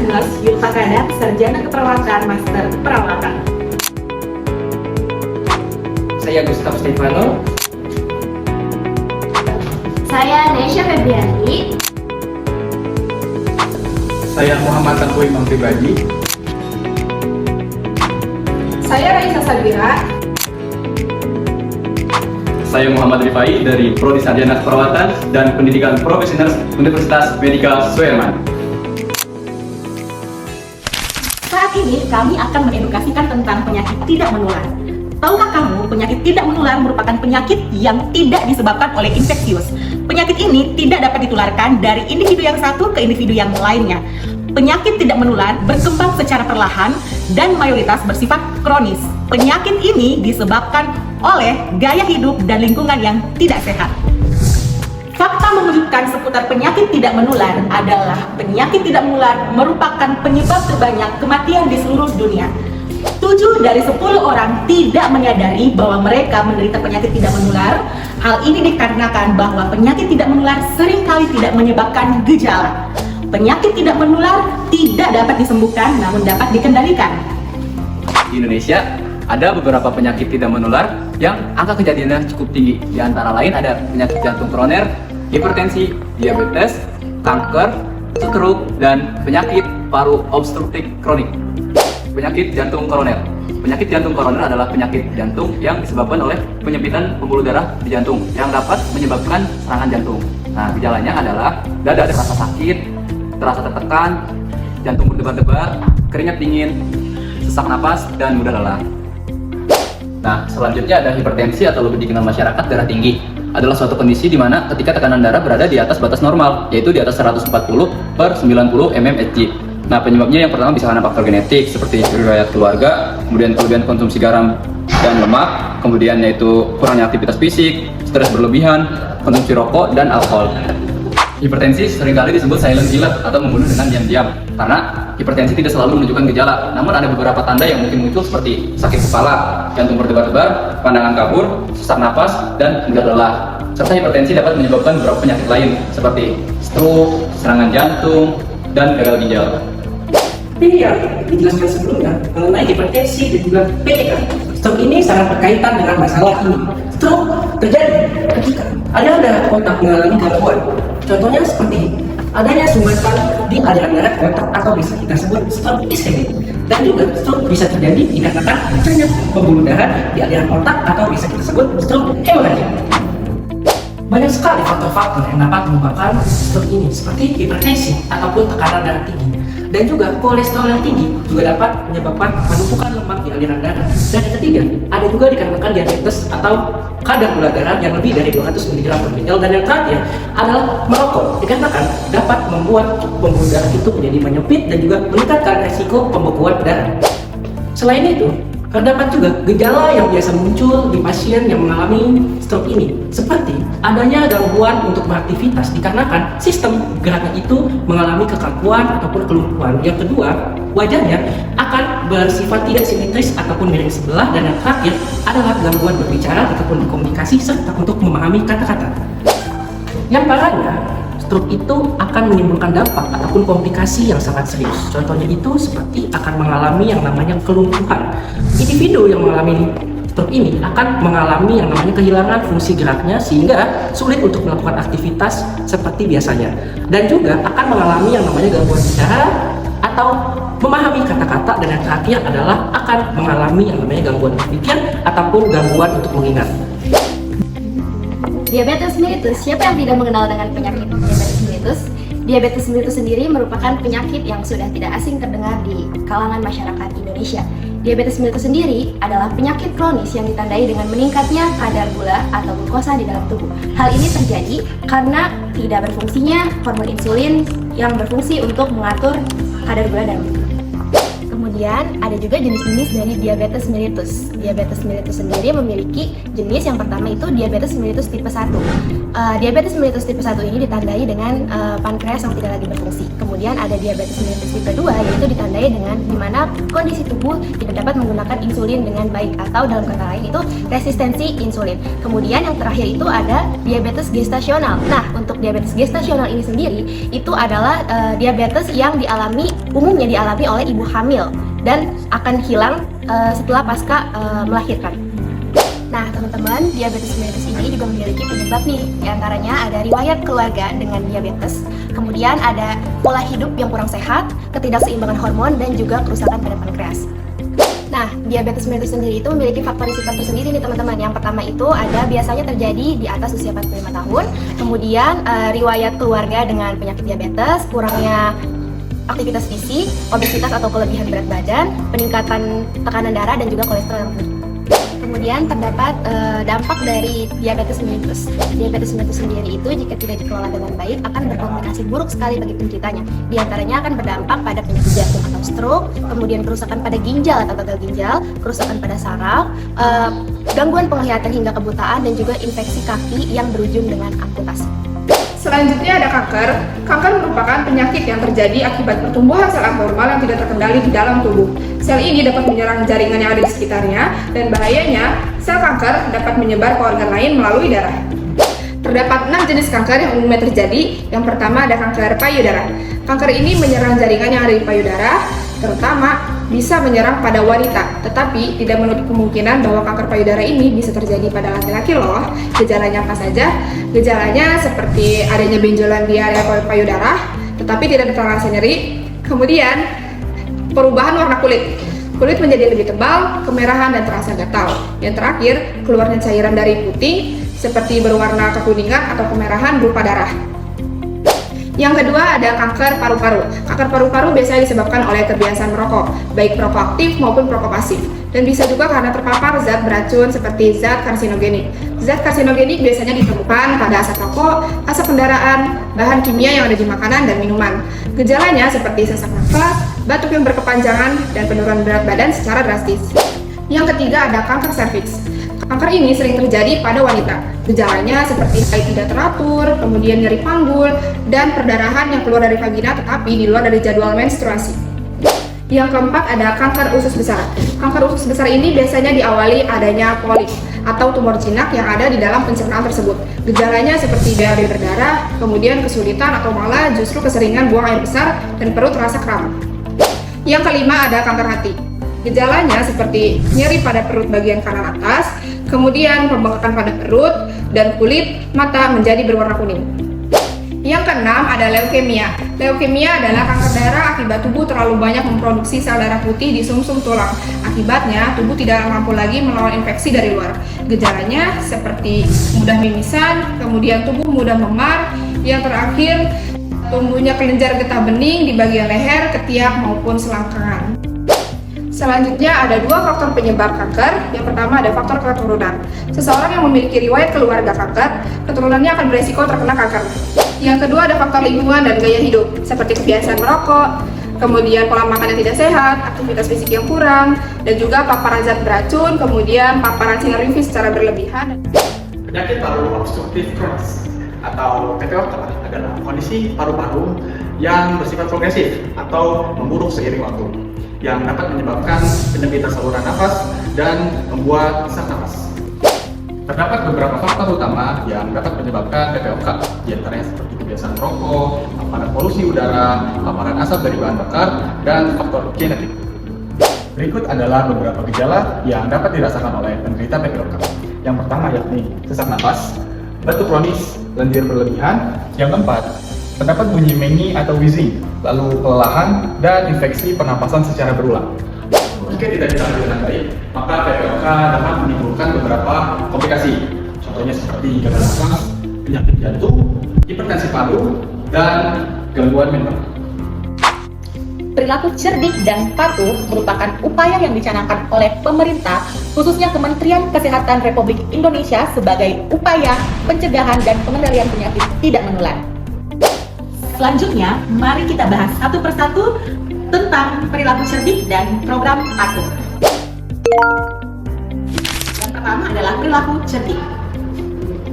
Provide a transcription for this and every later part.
Nurse Yulfa Kadat, Sarjana Keperawatan, Master Keperawatan. Saya Gustaf Stefano. Saya Nesya Febriani. Saya Muhammad Tengku Imam Pribadi. Saya Raisa Sabira. Saya Muhammad Rifai dari Prodi Sarjana Keperawatan dan Pendidikan Profesional Universitas Medika Suherman. Saat ini kami akan mengedukasikan tentang penyakit tidak menular. Tahukah kamu, penyakit tidak menular merupakan penyakit yang tidak disebabkan oleh infeksius. Penyakit ini tidak dapat ditularkan dari individu yang satu ke individu yang lainnya. Penyakit tidak menular berkembang secara perlahan dan mayoritas bersifat kronis. Penyakit ini disebabkan oleh gaya hidup dan lingkungan yang tidak sehat. Fakta menunjukkan seputar penyakit tidak menular adalah penyakit tidak menular merupakan penyebab terbanyak kematian di seluruh dunia. 7 dari 10 orang tidak menyadari bahwa mereka menderita penyakit tidak menular. Hal ini dikarenakan bahwa penyakit tidak menular seringkali tidak menyebabkan gejala. Penyakit tidak menular tidak dapat disembuhkan namun dapat dikendalikan. Di Indonesia, ada beberapa penyakit tidak menular yang angka kejadiannya cukup tinggi. Di antara lain ada penyakit jantung koroner, hipertensi, diabetes, kanker, stroke, dan penyakit paru obstruktif kronik. Penyakit jantung koroner. Penyakit jantung koroner adalah penyakit jantung yang disebabkan oleh penyempitan pembuluh darah di jantung yang dapat menyebabkan serangan jantung. Nah, gejalanya adalah dada terasa sakit, terasa tertekan, jantung berdebar-debar, keringat dingin, sesak napas, dan mudah lelah. Nah, selanjutnya ada hipertensi atau lebih dikenal masyarakat darah tinggi. Adalah suatu kondisi di mana ketika tekanan darah berada di atas batas normal, yaitu di atas 140/90 mmHg. Nah, penyebabnya yang pertama bisa karena faktor genetik seperti riwayat keluarga, kemudian kelebihan konsumsi garam dan lemak, kemudian yaitu kurangnya aktivitas fisik, stres berlebihan, konsumsi rokok, dan alkohol. Hipertensi seringkali disebut silent killer atau membunuh dengan diam-diam karena hipertensi tidak selalu menunjukkan gejala, namun ada beberapa tanda yang mungkin muncul seperti sakit kepala, jantung berdebar-debar, pandangan kabur, sesak napas, dan mudah lelah. Serta hipertensi dapat menyebabkan beberapa penyakit lain seperti stroke, serangan jantung, dan gagal ginjal. Seperti yang dijelaskan sebelumnya mengenai hipertensi dan juga PTK, stroke ini sangat berkaitan dengan masalah ini. Stroke terjadi ketika ada otak mengalami gangguan. Contohnya seperti adanya sumbatan di aliran darah otak atau bisa kita sebut stroke iskemik. Dan juga stroke bisa terjadi dikarenakan pecahnya pembuluh darah di aliran otak atau bisa kita sebut stroke hemorrhagik. Banyak sekali faktor-faktor yang dapat menyebabkan stroke ini seperti hipertensi ataupun tekanan darah tinggi. Dan juga kolesterol yang tinggi juga dapat menyebabkan penumpukan lemak di aliran darah. Dan yang ketiga, ada juga dikarenakan diabetes atau kadar gula darah yang lebih dari 200 mg/ml. Dan yang terakhir adalah merokok, dikarenakan dapat membuat pembuluh darah itu menjadi menyempit dan juga meningkatkan resiko pembekuan darah. Selain itu, terdapat juga gejala yang biasa muncul di pasien yang mengalami stroke ini, seperti adanya gangguan untuk beraktivitas dikarenakan sistem geraknya itu mengalami kekakuan ataupun kelumpuhan. Yang kedua, wajahnya akan bersifat tidak simetris ataupun miring sebelah. Dan yang terakhir adalah gangguan berbicara ataupun berkomunikasi serta untuk memahami kata-kata. Yang parahnya, stroke itu akan menimbulkan dampak ataupun komplikasi yang sangat serius. Contohnya itu seperti akan mengalami yang namanya kelumpuhan. Individu yang mengalami stroke ini akan mengalami yang namanya kehilangan fungsi geraknya sehingga sulit untuk melakukan aktivitas seperti biasanya. Dan juga akan mengalami yang namanya gangguan bicara atau memahami kata-kata. Dan yang terakhir adalah akan mengalami yang namanya gangguan berpikir ataupun gangguan untuk mengingat. Diabetes mellitus, siapa yang tidak mengenal dengan penyakit diabetes mellitus? Diabetes mellitus sendiri merupakan penyakit yang sudah tidak asing terdengar di kalangan masyarakat Indonesia. Diabetes mellitus sendiri adalah penyakit kronis yang ditandai dengan meningkatnya kadar gula atau glukosa di dalam tubuh. Hal ini terjadi karena tidak berfungsinya hormon insulin yang berfungsi untuk mengatur kadar gula dalam tubuh. Kemudian ada juga jenis-jenis dari diabetes mellitus. Diabetes mellitus sendiri memiliki jenis yang pertama itu diabetes mellitus tipe 1. Diabetes mellitus tipe 1 ini ditandai dengan pankreas yang tidak lagi berfungsi. Kemudian ada diabetes mellitus tipe 2 yaitu ditandai dengan dimana kondisi tubuh tidak dapat menggunakan insulin dengan baik atau dalam kata lain itu resistensi insulin. Kemudian yang terakhir itu ada diabetes gestasional. Nah, untuk diabetes gestasional ini sendiri itu adalah diabetes yang dialami umumnya dialami oleh ibu hamil dan akan hilang setelah pasca melahirkan. Nah, teman-teman, diabetes mellitus ini juga memiliki penyebab nih. Di antaranya ada riwayat keluarga dengan diabetes, kemudian ada pola hidup yang kurang sehat, ketidakseimbangan hormon, dan juga kerusakan pada pankreas. Nah, diabetes mellitus sendiri itu memiliki faktor risiko tersendiri nih teman-teman. Yang pertama itu ada biasanya terjadi di atas usia 45 tahun, kemudian riwayat keluarga dengan penyakit diabetes, kurangnya aktivitas fisik, obesitas atau kelebihan berat badan, peningkatan tekanan darah, dan juga kolesterol yang tinggi. Kemudian terdapat dampak dari diabetes mellitus. Diabetes mellitus sendiri itu jika tidak dikelola dengan baik akan berkomplikasi buruk sekali bagi penderitanya. Di antaranya akan berdampak pada penyakit jantung atau stroke, kemudian kerusakan pada ginjal atau gagal ginjal, kerusakan pada saraf, gangguan penglihatan hingga kebutaan, dan juga infeksi kaki yang berujung dengan amputasi. Selanjutnya ada kanker. Kanker merupakan penyakit yang terjadi akibat pertumbuhan sel abnormal yang tidak terkendali di dalam tubuh. Sel ini dapat menyerang jaringan yang ada di sekitarnya, dan bahayanya, sel kanker dapat menyebar ke organ lain melalui darah. Terdapat 6 jenis kanker yang umumnya terjadi. Yang pertama ada kanker payudara. Kanker ini menyerang jaringan yang ada di payudara, terutama bisa menyerang pada wanita, tetapi tidak menutup kemungkinan bahwa kanker payudara ini bisa terjadi pada laki-laki loh. Gejalanya apa saja? Gejalanya seperti adanya benjolan di area payudara, tetapi tidak ada rasa nyeri. Kemudian, perubahan warna kulit. Kulit menjadi lebih tebal, kemerahan, dan terasa gatal. Yang terakhir, keluarnya cairan dari putih, seperti berwarna kekuningan atau kemerahan berupa darah. Yang kedua ada kanker paru-paru. Kanker paru-paru biasanya disebabkan oleh kebiasaan merokok, baik perokok aktif maupun perokok pasif. Dan bisa juga karena terpapar zat beracun seperti zat karsinogenik. Zat karsinogenik biasanya ditemukan pada asap rokok, asap kendaraan, bahan kimia yang ada di makanan dan minuman. Gejalanya seperti sesak nafas, batuk yang berkepanjangan, dan penurunan berat badan secara drastis. Yang ketiga ada kanker serviks. Kanker ini sering terjadi pada wanita. Gejalanya seperti haid tidak teratur, kemudian nyeri panggul, dan perdarahan yang keluar dari vagina tetapi di luar dari jadwal menstruasi. Yang keempat ada kanker usus besar. Kanker usus besar ini biasanya diawali adanya polip atau tumor jinak yang ada di dalam pencernaan tersebut. Gejalanya seperti diare berdarah, kemudian kesulitan atau malah justru keseringan buang air besar dan perut terasa kram. Yang kelima ada kanker hati. Gejalanya seperti nyeri pada perut bagian kanan atas, kemudian pembengkakan pada perut, dan kulit mata menjadi berwarna kuning. Yang keenam ada leukemia. Leukemia adalah kanker darah akibat tubuh terlalu banyak memproduksi sel darah putih di sumsum tulang. Akibatnya, tubuh tidak mampu lagi melawan infeksi dari luar. Gejalanya seperti mudah mimisan, kemudian tubuh mudah memar, yang terakhir tumbuhnya kelenjar getah bening di bagian leher, ketiak, maupun selangkangan. Selanjutnya ada 2 faktor penyebab kanker. Yang pertama ada faktor keturunan. Seseorang yang memiliki riwayat keluarga kanker, keturunannya akan beresiko terkena kanker. Yang kedua ada faktor lingkungan dan gaya hidup, seperti kebiasaan merokok, kemudian pola makan yang tidak sehat, aktivitas fisik yang kurang, dan juga paparan zat beracun, kemudian paparan sinar UV secara berlebihan. Penyakit paru obstruktif Crohn atau PPOK adalah kondisi paru-paru yang bersifat progresif atau memburuk seiring waktu, yang dapat menyebabkan penyempitan saluran nafas dan membuat sesak nafas. Terdapat beberapa faktor utama yang dapat menyebabkan PPOK, diantaranya seperti kebiasaan merokok, paparan polusi udara, paparan asap dari bahan bakar, dan faktor genetik. Berikut adalah beberapa gejala yang dapat dirasakan oleh penderita PPOK. Yang pertama yakni sesak nafas, batuk kronis, lendir berlebihan. Yang keempat, terdapat bunyi meni atau wheezing, lalu kelelahan, dan infeksi pernapasan secara berulang. Jika tidak ditangani dengan baik, maka PPOK dapat menimbulkan beberapa komplikasi. Contohnya seperti gagal nafas, penyakit jantung, hipertensi paru, dan gangguan mental. Perilaku cerdik dan patuh merupakan upaya yang dicanangkan oleh pemerintah, khususnya Kementerian Kesehatan Republik Indonesia sebagai upaya pencegahan dan pengendalian penyakit tidak menular. Selanjutnya, mari kita bahas satu persatu tentang perilaku cerdik dan program patuh. Yang pertama adalah perilaku cerdik.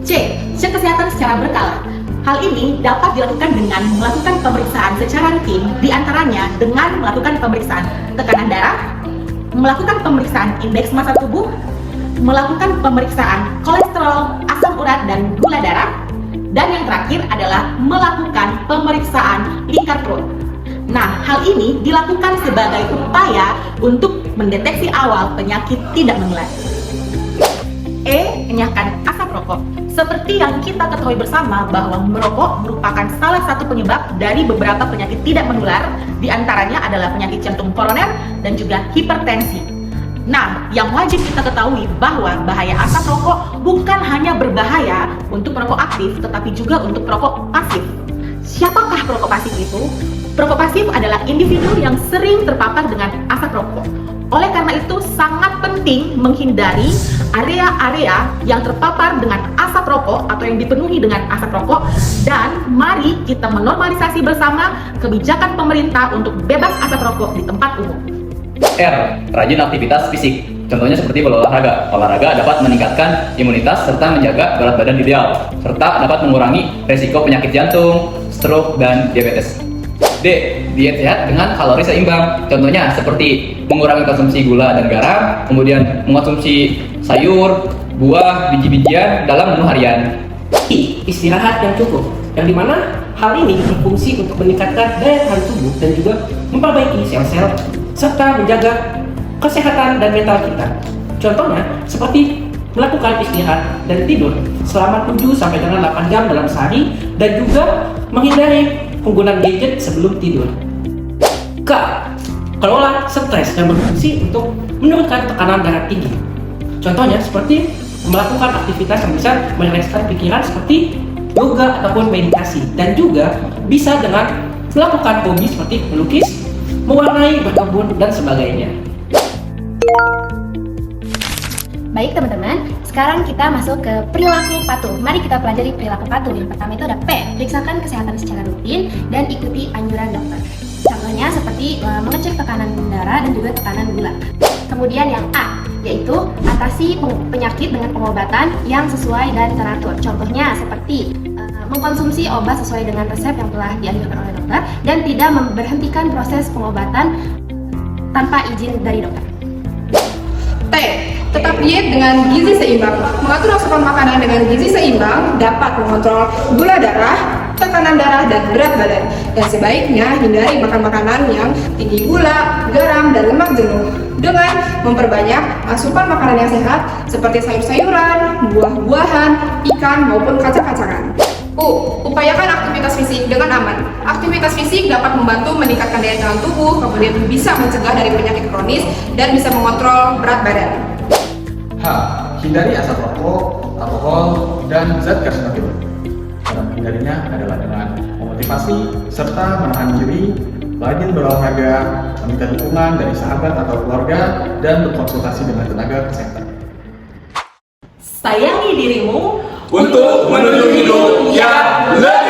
C. Cek kesehatan secara berkala. Hal ini dapat dilakukan dengan melakukan pemeriksaan secara rutin, diantaranya dengan melakukan pemeriksaan tekanan darah, melakukan pemeriksaan indeks massa tubuh, melakukan pemeriksaan kolesterol, asam urat, dan gula darah, dan yang terakhir adalah melakukan pemeriksaan lingkar perut. Nah, hal ini dilakukan sebagai upaya untuk mendeteksi awal penyakit tidak menular. Enyahkan asap rokok. Seperti yang kita ketahui bersama bahwa merokok merupakan salah satu penyebab dari beberapa penyakit tidak menular, diantaranya adalah penyakit jantung koroner dan juga hipertensi. Nah, yang wajib kita ketahui bahwa bahaya asap rokok bukan hanya berbahaya untuk perokok aktif, tetapi juga untuk perokok pasif. Siapakah perokok pasif itu? Perokok pasif adalah individu yang sering terpapar dengan asap rokok. Oleh karena itu, sangat penting menghindari area-area yang terpapar dengan asap rokok atau yang dipenuhi dengan asap rokok, dan mari kita menormalisasi bersama kebijakan pemerintah untuk bebas asap rokok di tempat umum. R. Rajin aktivitas fisik. Contohnya seperti berolahraga. Olahraga dapat meningkatkan imunitas serta menjaga berat badan ideal, serta dapat mengurangi resiko penyakit jantung, stroke, dan diabetes. D. Diet sehat dengan kalori seimbang. Contohnya seperti mengurangi konsumsi gula dan garam, kemudian mengonsumsi sayur, buah, biji-bijian dalam menu harian. I. Istirahat yang cukup, yang dimana hal ini berfungsi untuk meningkatkan daya tahan tubuh dan juga memperbaiki sel-sel serta menjaga kesehatan dan mental kita. Contohnya seperti melakukan istirahat dan tidur selama 7 sampai dengan 8 jam dalam sehari, dan juga menghindari penggunaan gadget sebelum tidur. K. Kelola stres yang berfungsi untuk menurunkan tekanan darah tinggi. Contohnya seperti melakukan aktivitas yang bisa merilekskan pikiran seperti yoga ataupun meditasi, dan juga bisa dengan melakukan hobi seperti melukis, mewarnai, berkebun, dan sebagainya. Baik teman-teman, sekarang kita masuk ke perilaku patuh. Mari kita pelajari perilaku patuh. Yang pertama itu ada P, periksakan kesehatan secara rutin dan ikuti anjuran dokter. Contohnya seperti mengecek tekanan darah dan juga tekanan gula. Kemudian yang A, yaitu atasi penyakit dengan pengobatan yang sesuai dan teratur. Contohnya seperti mengkonsumsi obat sesuai dengan resep yang telah dianjurkan oleh dokter dan tidak memberhentikan proses pengobatan tanpa izin dari dokter. T. Tetap diet dengan gizi seimbang. Mengatur asupan makanan dengan gizi seimbang dapat mengontrol gula darah, tekanan darah, dan berat badan. Dan sebaiknya hindari makan makanan yang tinggi gula, garam, dan lemak jenuh, dengan memperbanyak asupan makanan yang sehat seperti sayur-sayuran, buah-buahan, ikan, maupun kacang-kacangan. U. Upayakan aktivitas fisik dengan aman. Aktivitas fisik dapat membantu meningkatkan daya tahan tubuh, kemudian bisa mencegah dari penyakit kronis, dan bisa mengontrol berat badan. H. Hindari asap rokok, alkohol, dan zat karbohidrat. Cara menghindarinya adalah dengan memotivasi serta menahan diri, rajin berolahraga, meminta dukungan dari sahabat atau keluarga, dan berkonsultasi dengan tenaga kesehatan. Sayangi dirimu untuk menuju hidup yang lebih